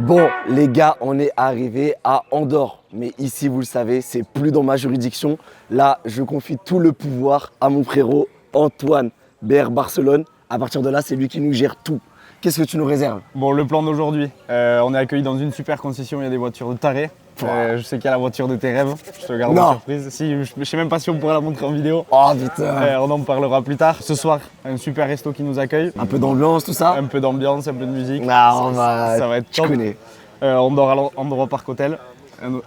Bon les gars, on est arrivé à Andorre, mais ici vous le savez, c'est plus dans ma juridiction. Là, je confie tout le pouvoir à mon frérot Antoine, BR Barcelone. À partir de là, c'est lui qui nous gère tout. Qu'est-ce que tu nous réserves? Bon, le plan d'aujourd'hui, on est accueillis dans une super concession, il y a des voitures de tarés. Je sais qu'il y a la voiture de tes rêves, je te garde en surprise. Si, je sais même pas si on pourra la montrer en vidéo. Oh putain. On en parlera plus tard. Ce soir, un super resto qui nous accueille. Un peu d'ambiance, tout ça? Un peu d'ambiance, un peu de musique. Non, ça va être top. Je connais. On dort à l'Andorra Park Hotel,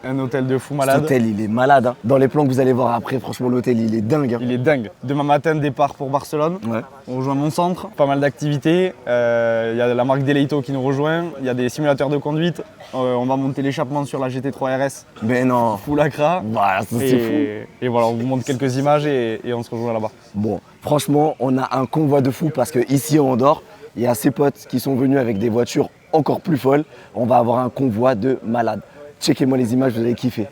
un hôtel de fou malade. Cet hôtel, il est malade. Hein. Dans les plans que vous allez voir après, franchement, l'hôtel, il est dingue. Hein. Il est dingue. Demain matin, départ pour Barcelone. Ouais. On rejoint mon centre, pas mal d'activités. Il y a la marque Deleito qui nous rejoint. Il y a des simulateurs de conduite. On va monter l'échappement sur la GT3 RS. Mais non. Full Accra. Voilà, ça c'est fou. Et voilà, on vous montre quelques images et on se rejoint là-bas. Bon, franchement, on a un convoi de fou parce qu'ici, on dort. Il y a ses potes qui sont venus avec des voitures encore plus folles. On va avoir un convoi de malades. Checkez-moi les images, vous allez kiffer.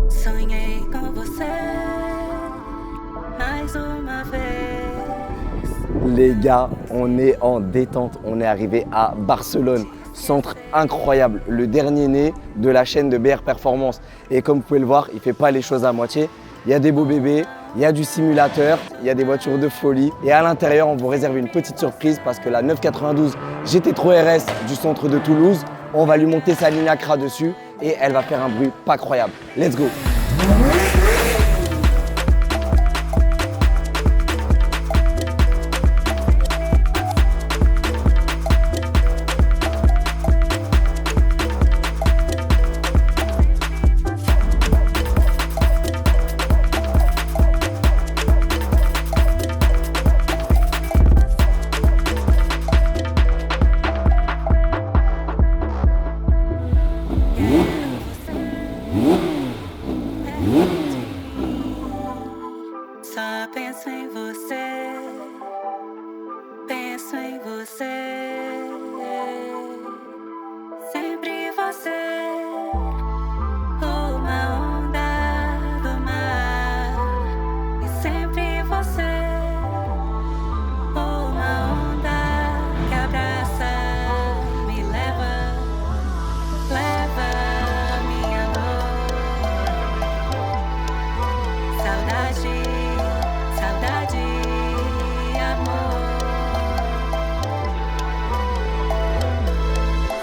Sonhei com você mais uma vez. Les gars, on est en détente. On est arrivé à Barcelone. Centre incroyable, le dernier né de la chaîne de BR Performance. Et comme vous pouvez le voir, il ne fait pas les choses à moitié. Il y a des beaux bébés, il y a du simulateur, il y a des voitures de folie. Et à l'intérieur, on vous réserve une petite surprise parce que la 992 GT3 RS du centre de Toulouse, on va lui monter sa ligne Accra dessus et elle va faire un bruit pas croyable. Let's go! Só penso em você, penso em você, sempre você, uma onda do mar, e sempre você, uma onda que abraça, me leva, leva minha dor, saudade. Saudade, amor.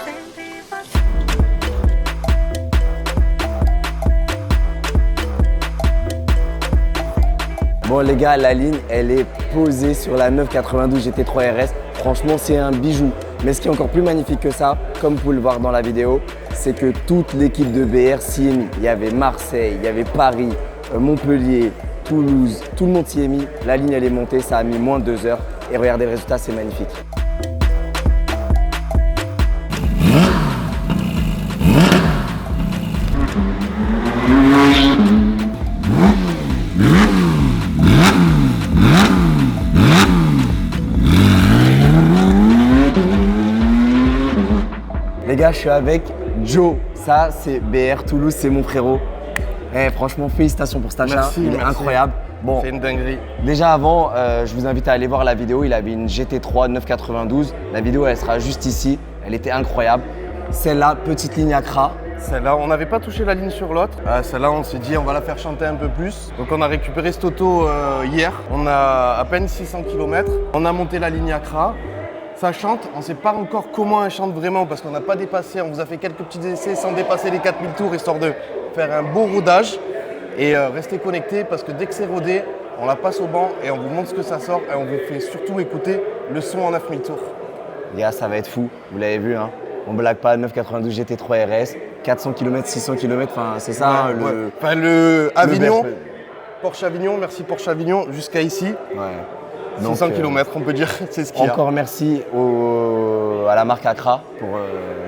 Sempre você. Bon les gars, la ligne, elle est posée sur la 992 GT3 RS. Franchement, c'est un bijou. Mais ce qui est encore plus magnifique que ça, comme vous pouvez le voir dans la vidéo, c'est que toute l'équipe de BR s'y est mise. Il y avait Marseille, il y avait Paris, Montpellier, Toulouse, tout le monde s'y est mis. La ligne, elle est montée, ça a mis moins de 2 heures. Et regardez le résultat, c'est magnifique. Les gars, je suis avec Joe. Ça, c'est BR Toulouse, c'est mon frérot. Eh, franchement, félicitations pour cet achat. Merci, il est merci. incroyable. Bon, C'est une dinguerie. déjà avant, je vous invite à aller voir la vidéo. Il avait une GT3 992. La vidéo, elle sera juste ici. Elle était incroyable. Celle-là, petite ligne Accra. Celle-là, on n'avait pas touché la ligne sur l'autre. Celle-là, on s'est dit, on va la faire chanter un peu plus. Donc, on a récupéré cette auto hier. On a à peine 600 km. On a monté la ligne Accra. Ça chante, on ne sait pas encore comment elle chante vraiment parce qu'on n'a pas dépassé, on vous a fait quelques petits essais sans dépasser les 4000 tours histoire de faire un beau rodage et rester connecté parce que dès que c'est rodé, on la passe au banc et on vous montre ce que ça sort et on vous fait surtout écouter le son en 9000 tours. Les gars, ça va être fou, vous l'avez vu, hein. On blague pas, 992 GT3 RS, 400 km, 600 km, c'est ça hein, le... Enfin, le Avignon, BRP. Porsche Avignon, merci Porsche Avignon, jusqu'à ici, Ouais. 600 km on peut dire, c'est ce qu'il y a. Encore merci à la marque Accra pour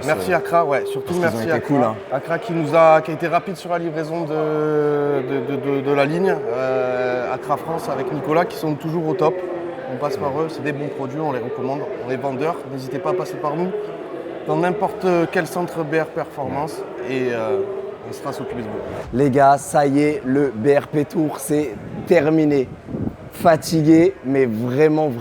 Merci Accra, ouais, surtout Parce qu'ils merci ont été Accra. cool, hein. Accra qui a été rapide sur la livraison de la ligne. Accra France avec Nicolas qui sont toujours au top. On passe par eux, c'est des bons produits, on les recommande. On est vendeurs, n'hésitez pas à passer par nous dans n'importe quel centre BR Performance et on sera s'occuper de vous. Les gars, ça y est, le BRP Tour, c'est terminé. Fatigué, mais vraiment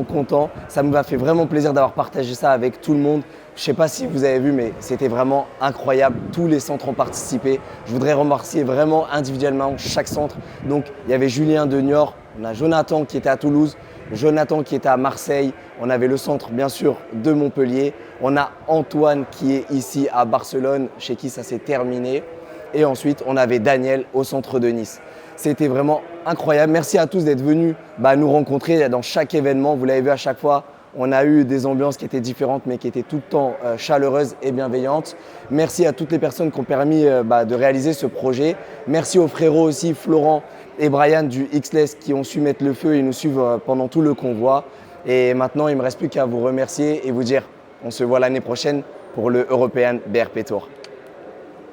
content. Ça nous a fait vraiment plaisir d'avoir partagé ça avec tout le monde. Je ne sais pas si vous avez vu, mais c'était vraiment incroyable. Tous les centres ont participé. Je voudrais remercier vraiment individuellement chaque centre. Donc, il y avait Julien de Niort, on a Jonathan qui était à Toulouse, Jonathan qui était à Marseille. On avait le centre, bien sûr, de Montpellier. On a Antoine qui est ici à Barcelone, chez qui ça s'est terminé. Et ensuite, on avait Daniel au centre de Nice. C'était vraiment incroyable. Merci à tous d'être venus nous rencontrer dans chaque événement. Vous l'avez vu à chaque fois, on a eu des ambiances qui étaient différentes mais qui étaient tout le temps chaleureuses et bienveillantes. Merci à toutes les personnes qui ont permis de réaliser ce projet. Merci aux frérots aussi, Florent et Brian du Xless qui ont su mettre le feu et nous suivre pendant tout le convoi. Et maintenant, il ne me reste plus qu'à vous remercier et vous dire on se voit l'année prochaine pour le European BRP Tour.